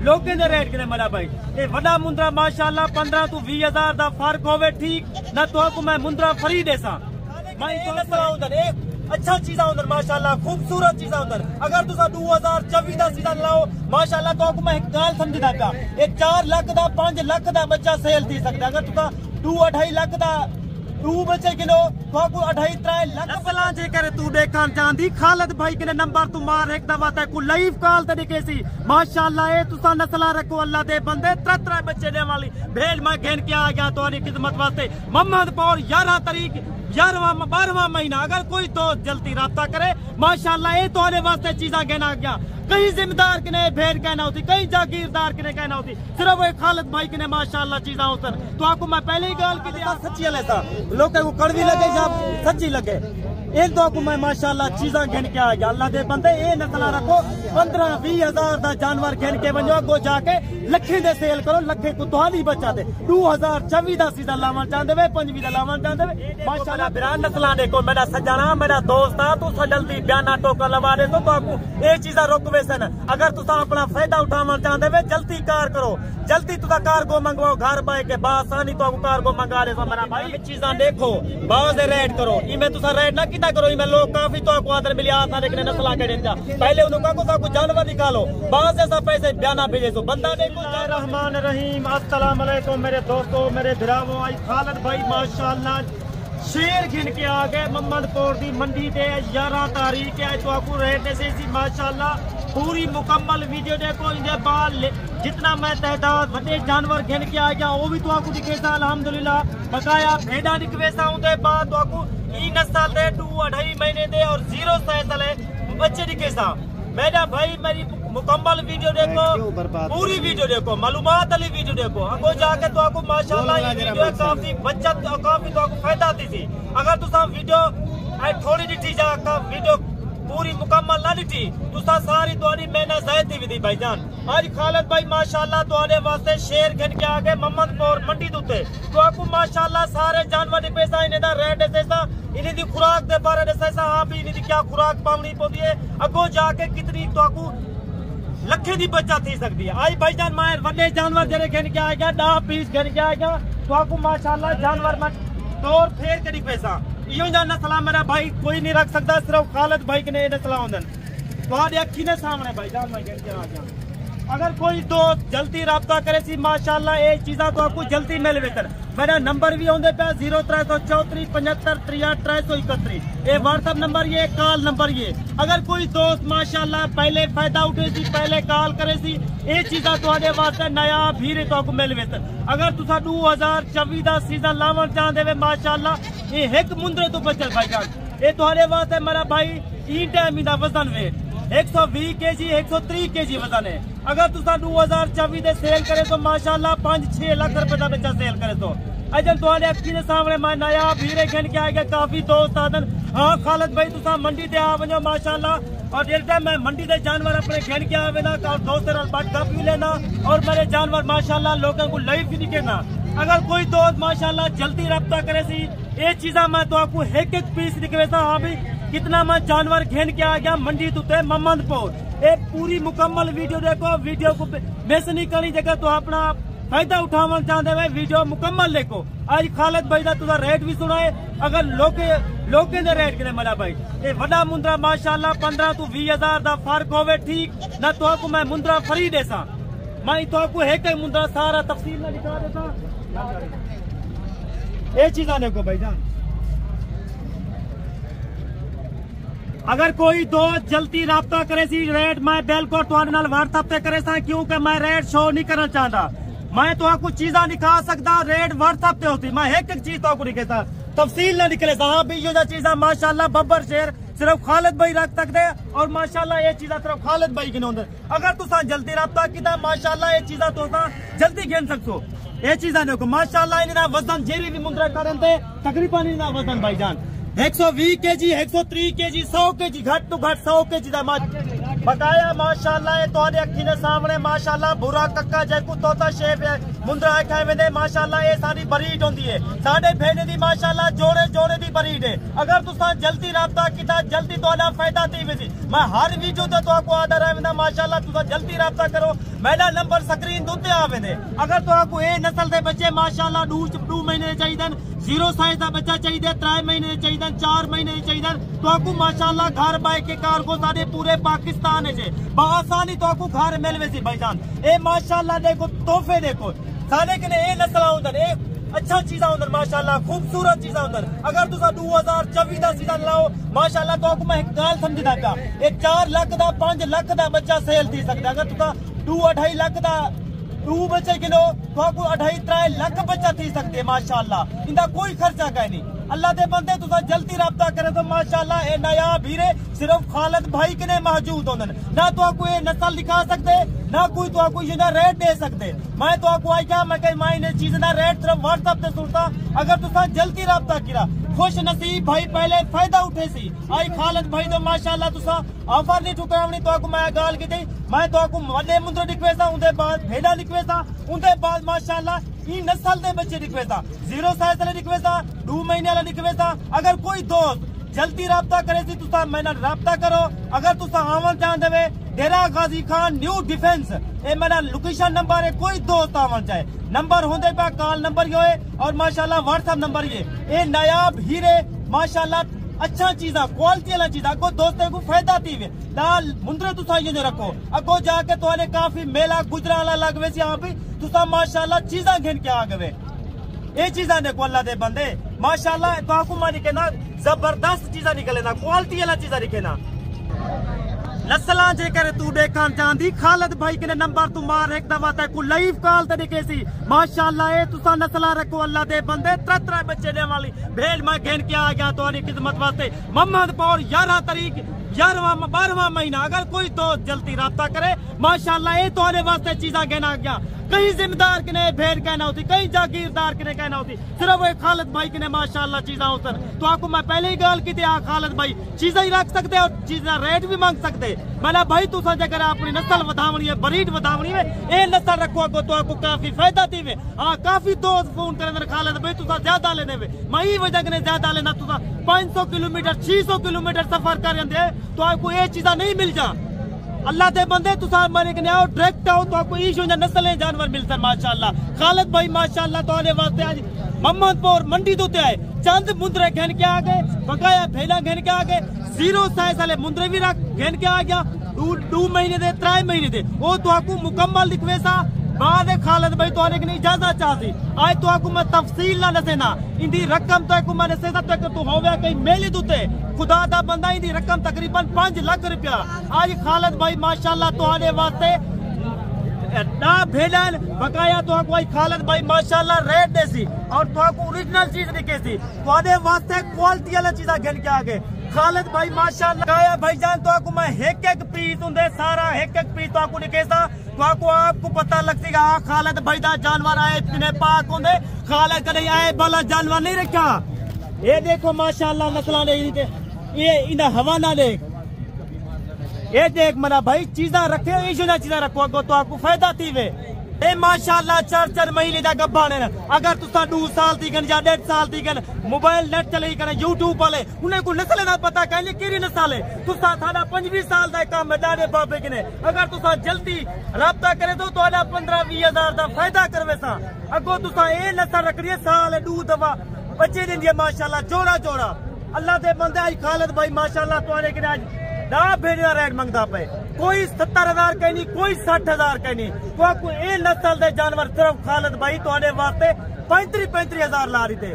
लोगों के रेट किने मेरा भाई ये वड़ा मुंद्रा माशाल्लाह 15 to 20,000 दा फर्क होवे ठीक ना तो मैं मुंद्रा फ्री देसा मैं तो उधर एक अच्छा चीज़ा उधर माशाल्लाह खूबसूरत चीज़ा उधर अगर तुसा 2024 दा सीजन लाओ माशाल्लाह तो मैं एक गाल समझदा का ये 4 लाख दा 5 लाख दा बच्चा सेल थी सकदा अगर तुसा 2-2.5 लाख दा 2 बच्चे किलो तो 2.5-3 लाख नस्लां जे करे तू देखण चांदी खालिद भाई के नंबर तू मार एक दफा ते को लाइव कॉल तरीके सी माशाल्लाह ए तुसा नस्लां रखो अल्लाह दे बंदे 3 बच्चे दे वाली भेड़ मैं घेन के आ गया तोरी खिदमत वास्ते मोहम्मदपुर 11 तारीख 12वां महीना अगर कोई तो जल्दी राब्ता करे माशाल्लाह ये तोरे वास्ते चीजा कहना गया कहीं जिम्मेदार के ने भेड़ कहना होती कहीं जागीरदार के ने कहना होती सिर्फ वो खालिद भाई के ने माशाल्लाह चीजा होता तो आपको मैं पहले ही गाल की दिया सच्ची लेता लोगों को कड़वी लगे या सच्ची लगे एक तो आपको मैं माशाल्लाह चीजा गिन के आ गया अल्लाह दे बंदे ये नस्ल रखो 15-20 हजार दा जानवर गिन के बनो अगो जाके लखे दे सेल करो लखे को तुहादी बच्चा दे 2024 दा सीजन लावन चाहते वे 25 दा लावन चाहते वे माशाल्लाह बिरान नस्लां देखो मेरा सजना मेरा दोस्त आ तू जल्दी बयाना टोका लवा दे तो आपको ये चीजा रोकवे सन अगर तुसा अपना फायदा उठावन चाहते वे जल्दी कार करो जल्दी तुसा कार्गो मंगवाओ घर बाय के बासानी तो कार्गो मंगा ले मेरा भाई चीजा देखो बाज रेड करो इमे तुसा रेड ना किता करो इमे लोग काफी तो आपको आदर मिली आता देखने नस्लां के दिन पहले उनको को जानवर निकालो बाज जैसा पैसे बयाना भेजे तो बंदा देखो रहमान रहीम अस्सलाम वालेकुम मेरे दोस्तों मेरे भिरावो आई खालिद भाई माशाल्लाह शेर गिन के आ गए मोहम्मदपुर दी मंडी ते 11 तारीख है तो आपको रेट दे सी माशाल्लाह पूरी मुकम्मल वीडियो देखो इनके बाद जितना मैं तहदाद बड़े जानवर गिन के आ गया वो भी तो आपको दिखेगा अल्हम्दुलिल्लाह बकाया भेड़ा दिखवेसा उनके बाद तो आपको 3 साल दे 2-2.5 महीने दे और 0 साल बच्चे दिखेसा मेरा भाई मेरी मुकम्मल वीडियो देखो पूरी वीडियो देखो मालूमात वाली वीडियो देखो अगो जाके तो आपको माशाल्लाह ये वीडियो काफी बचत काफी तो आपको फायदा दी थी अगर तुसा वीडियो थोड़ी दी जा वीडियो पूरी मुकम्मल ना दी तुसा सारी तुम्हारी मेहनत जायद थी भाईजान आज खालिद भाई माशाल्लाह तुम्हारे वास्ते शेर गिन के आगे मोहम्मदपुर मंडी दुते तो आपको माशाल्लाह सारे जानवर दी पैसा इन्हें दा रेट ऐसा इन्हें दी खुराक दे बारे ऐसा हाँ भी इन्हें दी क्या खुराक पावनी पौती है अगो जाके कितनी तो आपको लखे दी बचत थी सकती है आज भाईजान मायर वड्डे जानवर जरे गिन के आ गया 10 पीस गिन के आ गया तो आपको माशाल्लाह जानवर में तोड़ फेर करी पैसा यो नस्ल मेरा भाई कोई नहीं रख सकता सिर्फ खालिद भाई के नस्ल होंदन तुम्हारी अखी ने सामने भाईजान मैं गिन के आ गया अगर कोई दोस्त जल्दी राब्ता करे सी माशाल्लाह ये चीज़ा तो आपको जल्दी मिल बेहतर मेरा नंबर भी आंदे पे 0334 75 63 331 ये व्हाट्सएप नंबर ये कॉल नंबर ये अगर कोई दोस्त माशाल्लाह पहले फायदा उठे सी पहले कॉल करे सी ये चीज़ा तुम्हारे वास्ते नया भीड़ तो आपको मिल बेहतर अगर तुसा 2024 दा सीजन लावन चाहते वे माशाल्लाह ये एक मुंदरे तो बचत भाईजान ये तुम्हारे वास्ते मेरा भाई ई टाइम दा वजन वे 120 kg 130 kg वजन है अगर तुसा 2024 दे सेल करे तो माशाल्लाह 5-6 लाख रुपए का बच्चा सेल करे तो अजल तुम्हारे अखी के सामने मैं नया भीड़े गिन के आएगा काफी दोस्त आदन हाँ खालिद भाई तुसा मंडी ते आ वजो माशाल्लाह और जिस टाइम मैं मंडी दे जानवर अपने गिन के आवे ना और दोस्त बात गप भी लेना और मेरे जानवर माशाल्लाह लोगों को लाइव भी दिखेना अगर कोई दोस्त माशाल्लाह जल्दी रब्ता करे सी ये चीजा मैं तो आपको एक पीस दिखवेसा हाँ भी कितना मैं जानवर घेन के आ गया मंडी तुते मोहम्मदपुर एक पूरी मुकम्मल वीडियो देखो वीडियो को मिस नहीं करनी जगह तो अपना फायदा उठावन चाहते हुए वीडियो मुकम्मल देखो आज खालिद भाई का तुझा रेट भी सुनाए अगर लोके दे रेट किने मेरा भाई ये वड़ा मुंद्रा माशाल्लाह 15 to 20 हजार दा फर्क होवे ठीक ना तो आपको मैं मुंद्रा फ्री देसा मैं तो आपको एक मुंद्रा सारा तफसील में दिखा देता ये चीज आने को भाईजान अगर कोई दोस्त जल्दी राब्ता करे सी रेट मैं बिल्कुल तुहाडे नाल व्हाट्सएप पे करे सा क्योंकि मैं रेट शो नहीं करना चाहता मैं तो आपको चीजा दिखा सकता रेट व्हाट्सएप पे होती मैं एक चीज तो आपको दिखेता तफसील ना निकले हाँ भी ये चीजा माशाल्लाह बब्बर शेर सिर्फ खालिद भाई रख सकते और माशाल्लाह ये चीजा सिर्फ खालिद भाई गिन होंदे अगर तुसा जल्दी राब्ता कीता माशाल्लाह ये चीजा तुसा जल्दी गिन सकते ये चीजा देखो माशाल्लाह इनका वजन जेरी भी मुंद्रा करन ते तकरीबन इनका वजन भाईजान 120 kg 130 kg 100 kg घट तो घट 100 kg दा बकाया माशाल्लाह ये तोड़े अखी ने सामने माशाल्लाह बुरा कक्का जैकू तोता शेप है मुंद्रा खाए वेंदे माशाल्लाह ये सारी बरीड होंदी है साडे भेड़े दी माशाल्लाह जोड़े जोड़े दी बरीड है अगर तुसा जल्दी राब्ता कीता जल्दी तोड़ा फायदा थी वेसी मैं हर वीडियो ते तो आदा रहा माशाल्लाह तुसा जल्दी राब्ता करो मेरा नंबर स्क्रीन दुते आवेंदे अगर तो ए नस्ल दे बच्चे माशाल्लाह 2 महीने चाहिए 0 साइज का बच्चा चाहिए 3 महीने चाहिए 4 महीने चाहिए तो माशाल्लाह घर बाइक के कार को सारे पूरे पाकिस्तान है आसानी तो घर मिल वे भाईजान ए माशाल्लाह देखो तोहफे देखो सारे कने ए नस्ल उधर ए अच्छा चीजा उधर माशाल्लाह खूबसूरत चीजा उधर अगर तुसा 2024 का सीजन लाओ माशाल्लाह तो मैं एक गाल समझदा पिया ये 4 लाख का 5 लाख का बच्चा सेल थी सकता अगर तुसा 2-2.5 लाख का 2 बच्चे किलो तो 2.5-3 लाख बच्चा थी सकते माशाल्लाह इनका कोई खर्चा कहीं नहीं अल्लाह दे बंदे तुसा जल्दी राब्ता करे तो माशाल्लाह ए नया भीरे सिर्फ खालिद भाई के मौजूद होंदन ना तो कोई नस्ल दिखा सकते ना कोई तो कोई रेट दे सकते मैं तो आई क्या मैं कहीं चीज ना रेट सिर्फ व्हाट्सएप पे सुनता अगर तुसा जल्दी राब्ता किया खुश नसीब भाई पहले फायदा उठे सी आई खालिद भाई तो माशाल्लाह तुसा ऑफर नहीं ठुकरावनी तो मैं गाल की थी मैं तो वड्डे मुंद्रे निकवेसा उनके बाद भेड़ा निकवेसा उनके बाद माशाल्लाह ई नस्ल दे बच्चे निकवेसा 0 साइज वाले निकवेसा 2 महीने वाला निकवेसा अगर कोई दोस्त जल्दी राब्ता करे सी तुसा मेरा राब्ता करो अगर तुसा आवन चाहते वे डेरा गाजी खान न्यू डिफेंस ए मेरा लोकेशन नंबर है कोई दोस्त आवन चाहे नंबर होंदे पे कॉल नंबर यो है और माशाल्लाह व्हाट्सएप नंबर ये नायाब हीरे माशाल्लाह अच्छा चीजा क्वालिटी वाला चीजा अगो दोस्तों को फायदा थी वे दाल मुंद्रे तुसा ये रखो अगो जाके तुहाडे काफी मेला गुजराला लगवे सी यहाँ पे तुसा माशाल्लाह चीजा घेन के आ गए ये चीजा देखो अल्लाह दे बंदे माशाल्लाह तो मानी के ना जबरदस्त चीजा निकले ना क्वालिटी वाला चीजा दिखे ना नस्ला जेकर तू देखा चाहती खालिद भाई के नंबर तू मार एक दफा तक लाइव कॉल तरीके सी माशाल्लाह ये तुसा नस्ला रखो अल्लाह दे बंदे 3 बच्चे देने वाली भेड़ मैं घेन के आ गया तुम्हारी खिदमत वास्ते मोहम्मदपुर 11 तारीख 12वां महीना अगर कोई दोस्त जल्दी राब्ता करे माशाल्लाह ये तुम्हारे वास्ते चीजा कहना गया कहीं जिम्मेदार के भेड़ कहना होती कहीं जागीरदार के कहना होती सिर्फ एक खालिद भाई के माशाल्लाह चीजा होता तो आपको मैं पहले ही गाल की थी खालिद भाई चीजा ही रख सकते और चीजा रेट भी मांग सकते मैंने भाई तुसा जगह अपनी नस्ल वधावनी है बरीड वधावनी है ये नस्ल रखो अगो तो आपको काफी फायदा थी वे हाँ काफी दोस्त फोन करे खालिद भाई तुसा ज्यादा लेने वे मैं ही वजह ने ज्यादा लेना तुसा 500 किलोमीटर 600 किलोमीटर सफर कर तो आपको ये चीजा नहीं मिल जा अल्लाह दे बंदे तुसा मरे के आओ डायरेक्ट आओ तो आपको ईशो नस्लें जानवर मिलते माशाल्लाह खालिद भाई माशाल्लाह तो वास्ते आज मोहम्मदपुर मंडी तो आए चंद मुंद्रे घेन के आ गए बकाया भेला घेन के आ गए 0 साइज वाले मुंद्रे भी रख घेन के आ गया 2 महीने दे 3 महीने दे वो तो आपको मुकम्मल लिखवेसा बाद खालिद भाई तो इजाजत चाहती आज तो आपको मैं तफसील ना दसेना इंदी रकम तो मैं दसेसा तक तू होवे कहीं मेले दुते खुदा दा बंदा इंदी रकम तकरीबन 5 लाख रुपया आज खालिद भाई माशाल्लाह तो वास्ते ना भेड़न बकाया तो खालिद भाई माशाल्लाह रेट देसी और तो ओरिजिनल चीज निके सी तो वास्ते क्वालिटी वाला चीजा घेन के आ गए खालिद भाई माशाल्लाह काया भाईजान तो मैं एक पीस होंगे सारा एक पीस तो निकेसा तो आपको पता लगेगा खालिद भाई दा जानवर आए इतने पाक होंगे खालिद कहीं आए भला जानवर नहीं रखा ये देखो माशाल्लाह नस्ला ये इन हवाना देख ये देख मना भाई चीजा रखे इशू चीजा रखो अगो तो आपको फायदा थी वे ए माशाल्लाह 4 महीने का गब्बा ने अगर तुसा 2 साल थी गन या 1.5 साल थी गन मोबाइल नेट चले कने यूट्यूब वाले उन्हें को नस्ल ना पता कहले केरी नस्ल है तुसा थाना 25 साल दा काम दादे बाबे कने अगर तुसा जल्दी राब्ता करे तो तोड़ा 15-20 हजार दा फायदा करवे सा अगो तुसा ए नस्ल रखनी साल 2 दफा बच्चे देंदी माशाल्लाह जोड़ा जोड़ा अल्लाह दे बंदे आज खालिद भाई माशाल्लाह तोड़े के आज ना भेड़िया रेट मंगता पे कोई 70,000 का नहीं कोई 60,000 का नहीं तो आपको ये नस्ल दे जानवर सिर्फ खालिद भाई तो वास्ते 35 हजार ला रही थे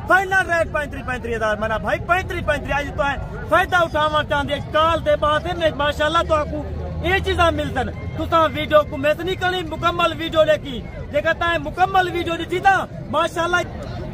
फाइनल रेट 35 हजार मना भाई 35 आज तो है फायदा उठावा चाहते काल दे बाद माशाल्लाह तो आपको ये चीजा मिलतन तुसा वीडियो को मिस नहीं करनी मुकम्मल वीडियो लेकी जेकर ताए मुकम्मल वीडियो दी ना माशाल्लाह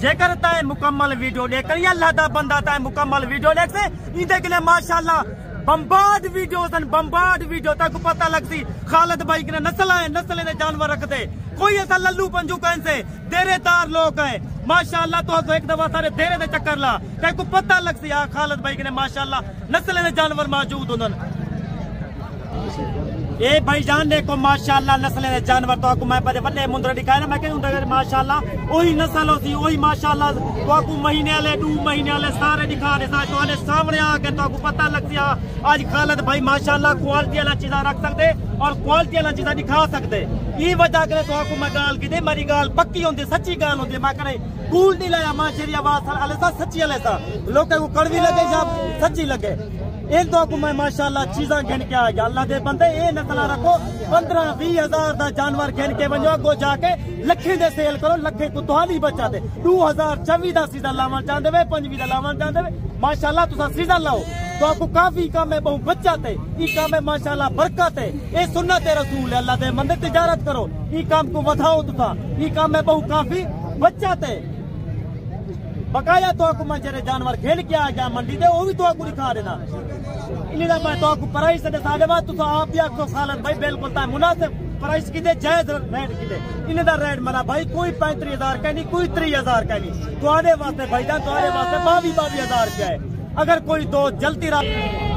जेकर ताए मुकम्मल वीडियो लेकर अल्लाह दा बंदा ताए मुकम्मल वीडियो लेक से इंदे के माशाल्लाह बम्बार्ड वीडियो तक पता लगती खालिद भाई के नस्ल ने जानवर रखते कोई ऐसा लल्लू पंजू कहीं से देरेदार लोग हैं माशाल्लाह तो एक दफा सारे देरे दे चक्कर ला को पता लगती खालिद भाई के माशाल्लाह नस्ल ने जानवर मौजूद होंगे ये भाईजान देखो माशाल्लाह नस्लें दे जानवर तो आपको मैं बड़े बड़े मुंदर दिखाए ना मैं कहूँ माशाल्लाह वही नस्ल होती वही माशाल्लाह तो आपको महीने वाले 2 महीने वाले सारे दिखा दे तो सामने आके तो आपको पता लग गया आज खालिद भाई माशाल्लाह क्वालिटी वाला चीज़ा रख सकते और क्वालिटी वाला चीज़ा दिखा सकते ये वजह करे तो आपको मैं गाल की मेरी गाल पक्की होती सच्ची गाल होती मैं करे कूल नहीं लाया माशेरी आवाज सा सच्ची वाले सा लोग को कड़वी लगे या सच्ची लगे इन तो मैं माशाल्लाह चीज़ा गिन के आ गया अल्लाह दे बंदे ये नस्ल रखो 15-20 हजार का जानवर गिन के वजो अगो जाके लखे दे सेल करो लखे को तुहाली बचा दे 2024 का सीजन लावन चाहते वे 25 का लावन चाहते वे माशाल्लाह तुसा सीजन लाओ तो आपको काफी काम है बहु बचाते ये काम है माशाल्लाह बरकत है ये सुन्नत है रसूल है अल्लाह दे बंदे तिजारत करो ये काम को बढ़ाओ तुसा ये काम है बहु काफी बचाते बकाया तो आपको मैं जेरे जानवर खेल के आ गया मंडी दे वो भी तो आपको दिखा देना इन्हें मैं तो आपको प्राइस दिखा देवा तो आप ही आपको खालिद भाई बिल्कुल ता मुनासिब प्राइस की दे जायज रेट की दे इन्हें दा रेट मना भाई कोई 35,000 का नहीं कोई 30,000 का नहीं तो आने वास्ते भाईजान तो आने वास्ते 22,000 रुपया है अगर कोई दो जल्दी रहा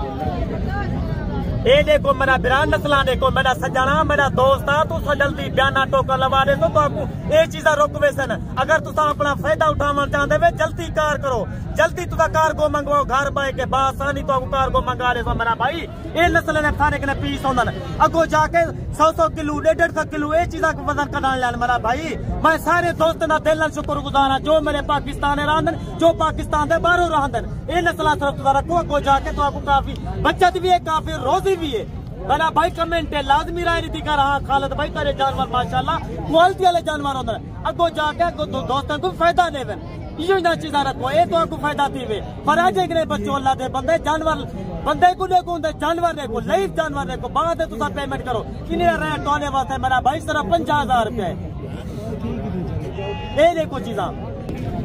ये देखो मेरा बिरान नस्ला देखो मेरा सजाना मेरा दोस्त आ तू जल्दी बयाना टोकर लगा दे तो आपको ये चीजा रोकवे सन अगर तुसा अपना फायदा उठाना चाहते वे जल्दी कार करो जल्दी तुसा कार्गो मंगवाओ घर बाय के बासानी तो कार्गो मंगा दे मेरा भाई ये नस्ल ने खाने के पीस होंदन अगो जाके 100 किलो 150 किलो ये चीजा को वजन कढान लैन मेरा भाई मैं सारे दोस्त ना दिल शुक्र गुजार जो मेरे पाकिस्तान रहंदन जो पाकिस्तान दे बाहरों रहंदन ये नस्ल सिर्फ तुसा रखो अगो जाके तो आपको काफी बचत भी है काफी रोजी भी है मेरा भाई कमेंट है लाजमी राय रीति कर रहा खालिद भाई तेरे जानवर माशाल्लाह क्वालिटी वाले जानवर होंगे अगो जाके अगो दोस्तों को फायदा देवे यो ना चीजा रखो ये तो आपको फायदा थी वे पर आज एक बच्चों अल्लाह दे बंदे जानवर बंदे को देखो जानवर देखो लाइव जानवर देखो बाद तुसा पेमेंट करो किन्ने रेट आने वास्ते मेरा भाई सिर्फ 50,000 रुपए ये देखो चीजा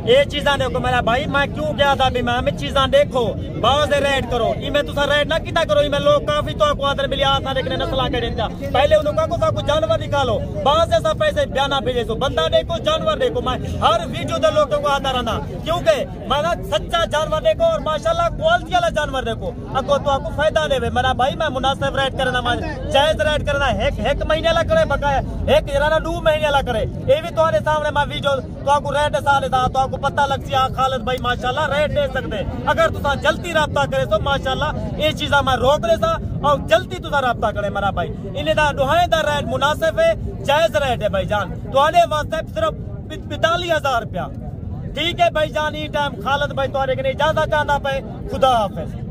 ये चीजा देखो मेरा भाई मैं क्यों गया था भी मैं चीजा देखो बाज रेट करो इमे तुसा रेट ना किता करो इमे लोग काफी तो आपको आदर मिली आसा देखने नस्ला के देता पहले उनको को जानवर निकालो बाज ऐसा पैसे बयाना भेजे तो बंदा देखो जानवर देखो मैं हर वीडियो दे लोगों को आता रहना क्योंकि मैं सच्चा जानवर देखो और माशाल्लाह क्वालिटी वाला जानवर देखो अगो तो आपको फायदा देवे मेरा भाई मैं मुनासिब रेट करना मैं जायज रेट करना एक महीने ला करे बकाया एक 2 महीने ला करे ये भी तुम्हारे सामने मैं वीडियो तो आपको रेट साले था तो आपको पता लग सी खालिद भाई माशाल्लाह रेट दे सकते अगर तुसा जल्दी राब्ता करे तो माशाल्लाह ये चीजा मैं रोक ले सा और जल्दी तुसा राब्ता करे मेरा भाई इन्हें दा दुहाए दा रेट मुनासिब है जायज रेट है भाईजान तो आने वास्ते सिर्फ 42,000 रुपया ठीक है भाईजान ये टाइम खालिद भाई तुम्हारे के इजाजत चाहना पे खुदा हाफिज।